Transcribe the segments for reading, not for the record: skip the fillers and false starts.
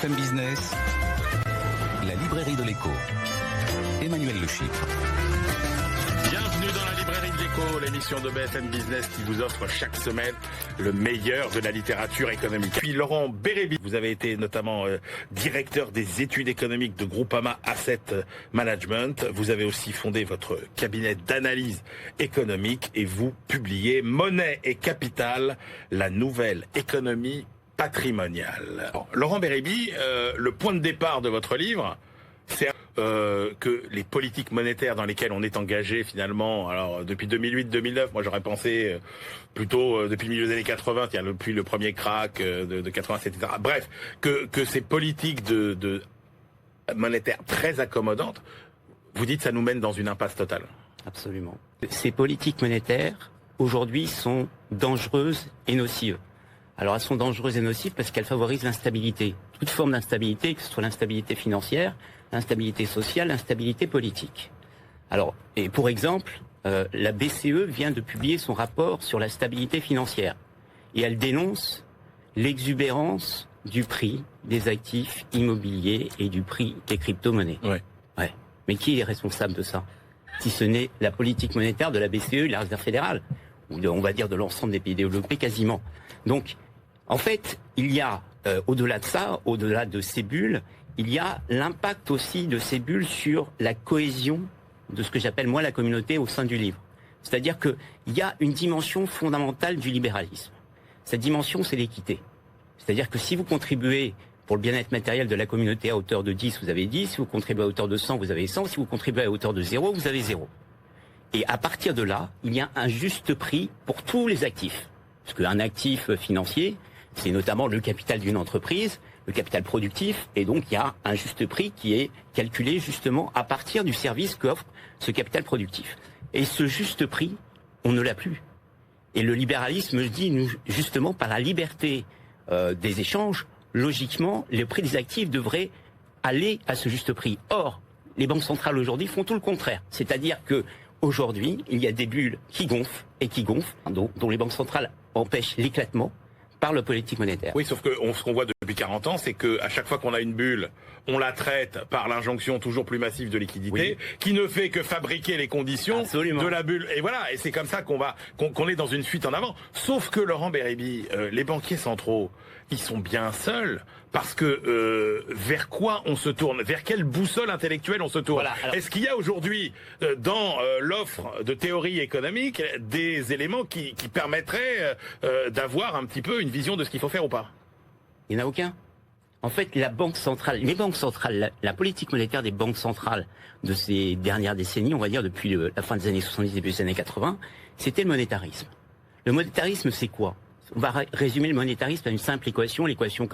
BFM Business, la librairie de l'écho. Emmanuel Le Chypre. Bienvenue dans la librairie de l'écho, l'émission de BFM Business qui vous offre chaque semaine le meilleur de la littérature économique. Puis Laurent Bérébi, vous avez été notamment directeur des études économiques de Groupama Asset Management. Vous avez aussi fondé votre cabinet d'analyse économique et vous publiez Monnaie et Capital, la nouvelle économie patrimoniale. Alors, Laurent Bérébi, le point de départ de votre livre, c'est que les politiques monétaires dans lesquelles on est engagé finalement, alors depuis 2008-2009, moi j'aurais pensé plutôt depuis le milieu des années 80, depuis le premier crack de 80, etc. Bref, que ces politiques de monétaires très accommodantes, vous dites ça nous mène dans une impasse totale. Absolument. Ces politiques monétaires, aujourd'hui, sont dangereuses et nocives. Alors elles sont dangereuses et nocives parce qu'elles favorisent l'instabilité. Toute forme d'instabilité, que ce soit l'instabilité financière, l'instabilité sociale, l'instabilité politique. Alors, et pour exemple, la BCE vient de publier son rapport sur la stabilité financière. Et elle dénonce l'exubérance du prix des actifs immobiliers et du prix des crypto-monnaies. Ouais. Mais qui est responsable de ça? Si ce n'est la politique monétaire de la BCE et de la Réserve fédérale, ou on va dire de l'ensemble des pays développés quasiment. Donc, en fait, il y a, au-delà de ça, au-delà de ces bulles, il y a l'impact aussi de ces bulles sur la cohésion de ce que j'appelle moi la communauté au sein du livre. C'est-à-dire qu'il y a une dimension fondamentale du libéralisme. Cette dimension, c'est l'équité. C'est-à-dire que si vous contribuez pour le bien-être matériel de la communauté à hauteur de 10, vous avez 10. Si vous contribuez à hauteur de 100, vous avez 100. Si vous contribuez à hauteur de 0, vous avez 0. Et à partir de là, il y a un juste prix pour tous les actifs. Parce qu'un actif financier, c'est notamment le capital d'une entreprise, le capital productif, et donc il y a un juste prix qui est calculé justement à partir du service qu'offre ce capital productif. Et ce juste prix, on ne l'a plus. Et le libéralisme dit, justement, par la liberté des échanges, logiquement, le prix des actifs devrait aller à ce juste prix. Or, les banques centrales aujourd'hui font tout le contraire. C'est-à-dire que aujourd'hui, il y a des bulles qui gonflent et qui gonflent, dont les banques centrales empêchent l'éclatement par la politique monétaire. Oui, sauf que ce qu'on voit depuis 40 ans, c'est que à chaque fois qu'on a une bulle, on la traite par l'injonction toujours plus massive de liquidité, qui ne fait que fabriquer les conditions de la bulle. Et voilà, et c'est comme ça qu'on est dans une fuite en avant. Sauf que Laurent Bérébi, les banquiers centraux, ils sont bien seuls parce que vers quoi on se tourne, vers quelle boussole intellectuelle on se tourne. Voilà, alors... Est-ce qu'il y a aujourd'hui dans l'offre de théorie économique des éléments qui permettraient d'avoir un petit peu une vision de ce qu'il faut faire ou pas? Il n'y en a aucun. En fait, les banques centrales, la politique monétaire des banques centrales de ces dernières décennies, on va dire depuis la fin des années 70 et début des années 80, c'était le monétarisme. Le monétarisme, c'est quoi? On va résumer le monétarisme à une simple équation, l'équation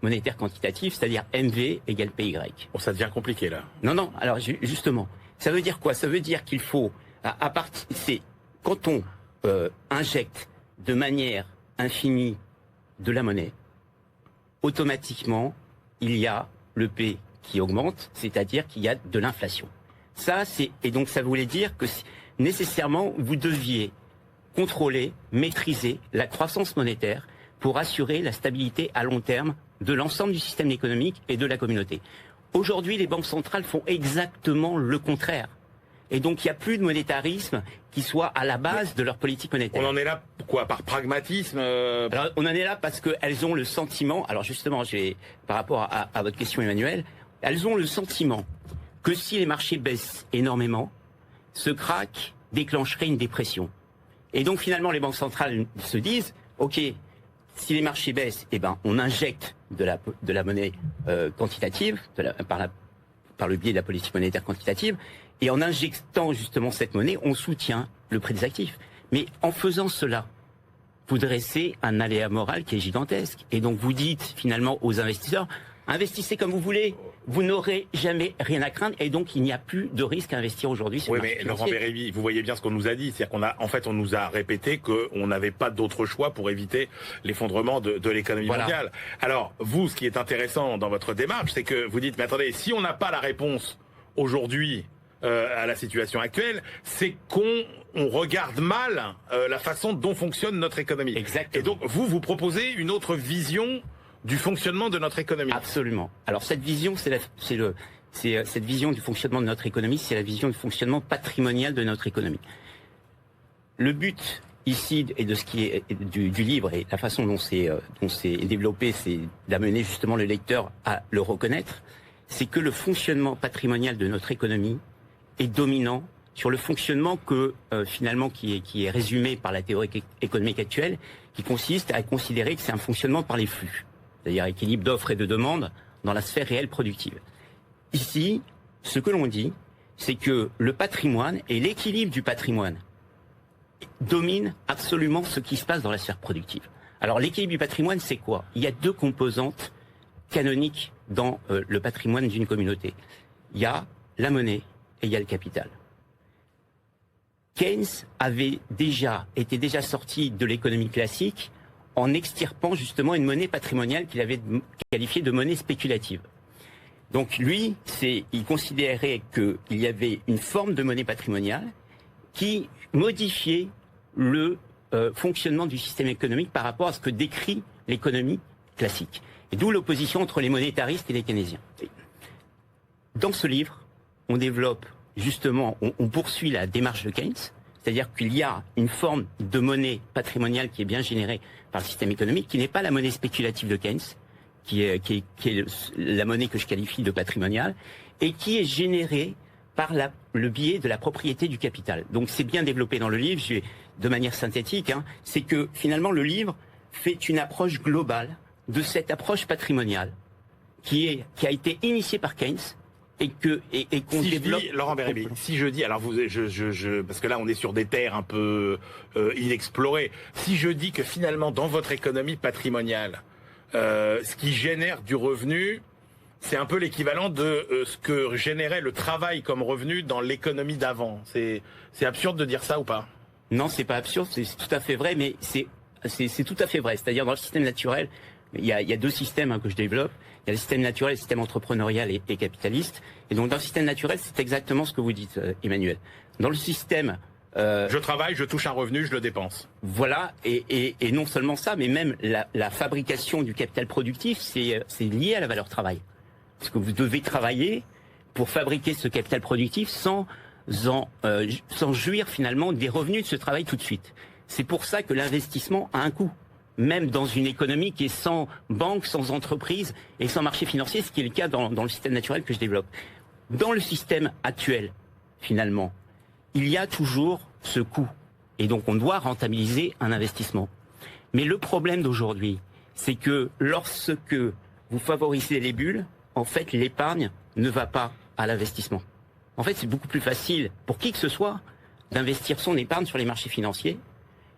monétaire quantitative, c'est-à-dire MV égale PY. Bon, ça devient compliqué là. Non, alors justement, ça veut dire quoi? Ça veut dire qu'il faut, c'est quand on injecte de manière infinie de la monnaie, automatiquement, il y a le P qui augmente, c'est-à-dire qu'il y a de l'inflation. Et donc ça voulait dire que nécessairement, vous deviez contrôler, maîtriser la croissance monétaire pour assurer la stabilité à long terme de l'ensemble du système économique et de la communauté. Aujourd'hui, les banques centrales font exactement le contraire. Et donc, il n'y a plus de monétarisme qui soit à la base de leur politique monétaire. On en est là, quoi, par pragmatisme Alors, on en est là parce qu'elles ont le sentiment, alors justement, par rapport à votre question Emmanuel, elles ont le sentiment que si les marchés baissent énormément, ce crack déclencherait une dépression. Et donc, finalement, les banques centrales se disent, OK, si les marchés baissent, on injecte de la monnaie quantitative, par le biais de la politique monétaire quantitative, et en injectant justement cette monnaie, on soutient le prix des actifs. Mais en faisant cela, vous dressez un aléa moral qui est gigantesque. Et donc vous dites finalement aux investisseurs, investissez comme vous voulez, vous n'aurez jamais rien à craindre, et donc il n'y a plus de risque à investir aujourd'hui sur le marché financier. Laurent Bérébi, vous voyez bien ce qu'on nous a dit, c'est-à-dire on nous a répété qu'on n'avait pas d'autre choix pour éviter l'effondrement de l'économie mondiale. Alors, vous, ce qui est intéressant dans votre démarche, c'est que vous dites, mais attendez, si on n'a pas la réponse aujourd'hui à la situation actuelle, c'est qu'on regarde mal la façon dont fonctionne notre économie. Exactement. Et donc, vous proposez une autre vision du fonctionnement de notre économie. Absolument. Alors cette vision, cette vision du fonctionnement de notre économie, c'est la vision du fonctionnement patrimonial de notre économie. Le but ici et de ce qui est du livre et la façon dont c'est développé, c'est d'amener justement le lecteur à le reconnaître, c'est que le fonctionnement patrimonial de notre économie est dominant sur le fonctionnement finalement qui est résumé par la théorie économique actuelle, qui consiste à considérer que c'est un fonctionnement par les flux, c'est-à-dire équilibre d'offres et de demandes dans la sphère réelle productive. Ici, ce que l'on dit, c'est que le patrimoine et l'équilibre du patrimoine domine absolument ce qui se passe dans la sphère productive. Alors l'équilibre du patrimoine, c'est quoi? Il y a deux composantes canoniques dans le patrimoine d'une communauté. Il y a la monnaie et il y a le capital. Keynes était déjà sorti de l'économie classique en extirpant justement une monnaie patrimoniale qu'il avait qualifiée de monnaie spéculative. Donc lui, il considérait qu'il y avait une forme de monnaie patrimoniale qui modifiait le fonctionnement du système économique par rapport à ce que décrit l'économie classique. Et d'où l'opposition entre les monétaristes et les keynésiens. Dans ce livre, on développe justement, on poursuit la démarche de Keynes, c'est-à-dire qu'il y a une forme de monnaie patrimoniale qui est bien générée par le système économique, qui n'est pas la monnaie spéculative de Keynes, qui est la monnaie que je qualifie de patrimoniale, et qui est générée par le biais de la propriété du capital. Donc c'est bien développé dans le livre, de manière synthétique, c'est que finalement le livre fait une approche globale de cette approche patrimoniale qui a été initiée par Keynes et qu'on développe. Laurent Bérébi, si je dis, alors parce que là on est sur des terres un peu inexplorées, si je dis que finalement dans votre économie patrimoniale, ce qui génère du revenu, c'est un peu l'équivalent de ce que générait le travail comme revenu dans l'économie d'avant. C'est absurde de dire ça ou pas? Non, c'est pas absurde, c'est tout à fait vrai, mais c'est tout à fait vrai. C'est-à-dire dans le système naturel, il y a deux systèmes que je développe. Il y a le système naturel, le système entrepreneurial et capitaliste. Et donc dans le système naturel, c'est exactement ce que vous dites, Emmanuel. Dans le système... je travaille, je touche un revenu, je le dépense. Voilà, et non seulement ça, mais même la fabrication du capital productif, c'est lié à la valeur travail. Parce que vous devez travailler pour fabriquer ce capital productif sans jouir finalement des revenus de ce travail tout de suite. C'est pour ça que l'investissement a un coût. Même dans une économie qui est sans banque, sans entreprise et sans marché financier, ce qui est le cas dans le système naturel que je développe. Dans le système actuel, finalement, il y a toujours ce coût. Et donc on doit rentabiliser un investissement. Mais le problème d'aujourd'hui, c'est que lorsque vous favorisez les bulles, en fait l'épargne ne va pas à l'investissement. En fait c'est beaucoup plus facile pour qui que ce soit d'investir son épargne sur les marchés financiers,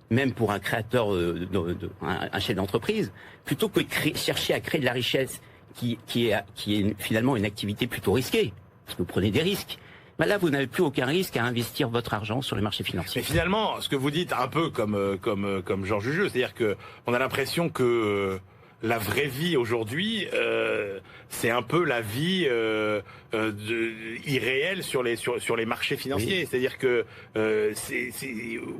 même pour un créateur, un chef d'entreprise, plutôt que de chercher à créer de la richesse qui est finalement une activité plutôt risquée, parce que vous prenez des risques. Ben là, vous n'avez plus aucun risque à investir votre argent sur les marchés financiers. Mais finalement, ce que vous dites, un peu comme Georges Jujeu, c'est-à-dire que on a l'impression que la vraie vie aujourd'hui, c'est un peu la vie irréelle sur les marchés financiers. Oui. C'est-à-dire que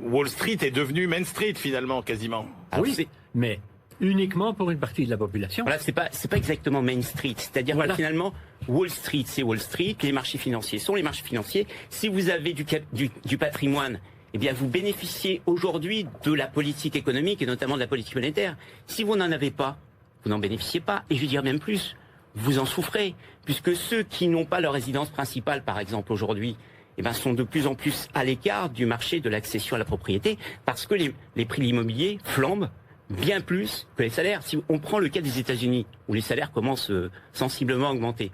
Wall Street est devenu Main Street finalement, quasiment. Ah, oui, mais uniquement pour une partie de la population. Voilà, c'est pas exactement Main Street. C'est-à-dire que finalement, Wall Street, c'est Wall Street, les marchés financiers sont les marchés financiers. Si vous avez du patrimoine, eh bien, vous bénéficiez aujourd'hui de la politique économique et notamment de la politique monétaire. Si vous n'en avez pas, vous n'en bénéficiez pas. Et je vais dire même plus, vous en souffrez, puisque ceux qui n'ont pas leur résidence principale, par exemple, aujourd'hui, eh ben, sont de plus en plus à l'écart du marché de l'accession à la propriété, parce que les prix de l'immobilier flambent bien plus que les salaires. Si on prend le cas des États-Unis, où les salaires commencent sensiblement à augmenter,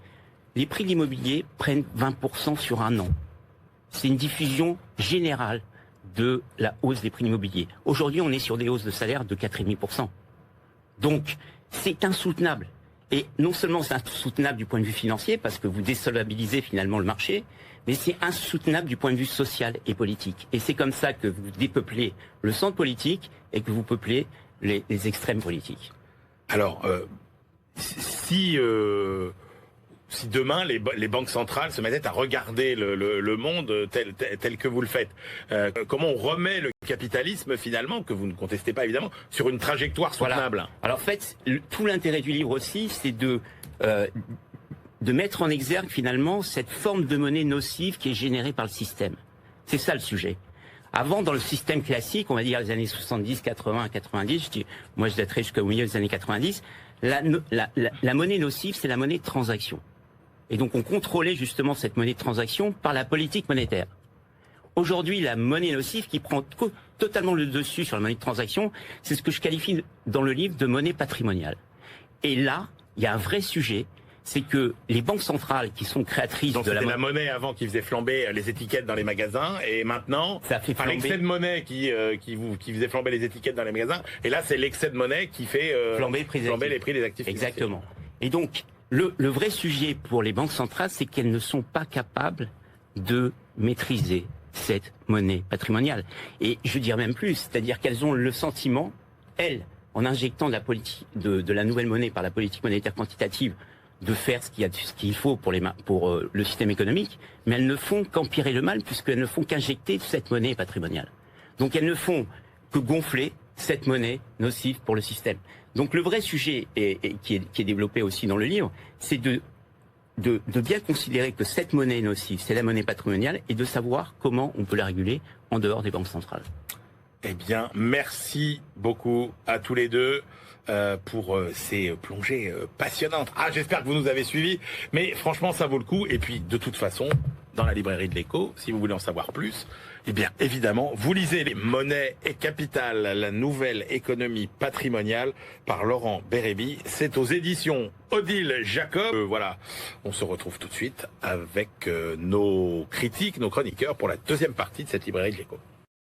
les prix de l'immobilier prennent 20% sur un an. C'est une diffusion générale de la hausse des prix de l'immobilier. Aujourd'hui, on est sur des hausses de salaire de 4,5%. Donc, c'est insoutenable. Et non seulement c'est insoutenable du point de vue financier, parce que vous désolvabilisez finalement le marché, mais c'est insoutenable du point de vue social et politique. Et c'est comme ça que vous dépeuplez le centre politique et que vous peuplez les extrêmes politiques. Alors, si si demain les banques centrales se mettaient à regarder le monde tel que vous le faites, comment on remet le capitalisme finalement, que vous ne contestez pas évidemment, sur une trajectoire soutenable? Voilà. Alors en fait, tout l'intérêt du livre aussi, c'est de mettre en exergue finalement cette forme de monnaie nocive qui est générée par le système. C'est ça le sujet. Avant, dans le système classique, on va dire les années 70, 80, 90, moi je daterai jusqu'au milieu des années 90, la monnaie nocive, c'est la monnaie de transaction. Et donc on contrôlait justement cette monnaie de transaction par la politique monétaire. Aujourd'hui, la monnaie nocive qui prend totalement le dessus sur la monnaie de transaction, c'est ce que je qualifie dans le livre de monnaie patrimoniale. Et là, il y a un vrai sujet, c'est que les banques centrales qui sont créatrices donc de la monnaie avant qui faisait flamber les étiquettes dans les magasins, et maintenant ça fait flamber l'excès de monnaie qui faisait flamber les étiquettes dans les magasins, et là c'est l'excès de monnaie qui fait flamber les prix des actifs. Exactement. Et donc le vrai sujet pour les banques centrales, c'est qu'elles ne sont pas capables de maîtriser cette monnaie patrimoniale. Et je veux dire même plus, c'est-à-dire qu'elles ont le sentiment, elles, en injectant de la politique de la nouvelle monnaie par la politique monétaire quantitative, de faire ce qu'il faut pour le système économique, mais elles ne font qu'empirer le mal puisqu'elles ne font qu'injecter cette monnaie patrimoniale. Donc elles ne font que gonfler cette monnaie nocive pour le système. Donc le vrai sujet qui est développé aussi dans le livre, c'est de bien considérer que cette monnaie nocive, c'est la monnaie patrimoniale, et de savoir comment on peut la réguler en dehors des banques centrales. Eh bien, merci beaucoup à tous les deux pour ces plongées passionnantes. Ah, j'espère que vous nous avez suivis, mais franchement, ça vaut le coup. Et puis, de toute façon, dans la librairie de l'Écho, si vous voulez en savoir plus, eh bien, évidemment, vous lisez Les monnaies et capitales, la nouvelle économie patrimoniale par Laurent Bérébi. C'est aux éditions Odile Jacob. Voilà, on se retrouve tout de suite avec nos critiques, nos chroniqueurs pour la deuxième partie de cette librairie de l'Écho.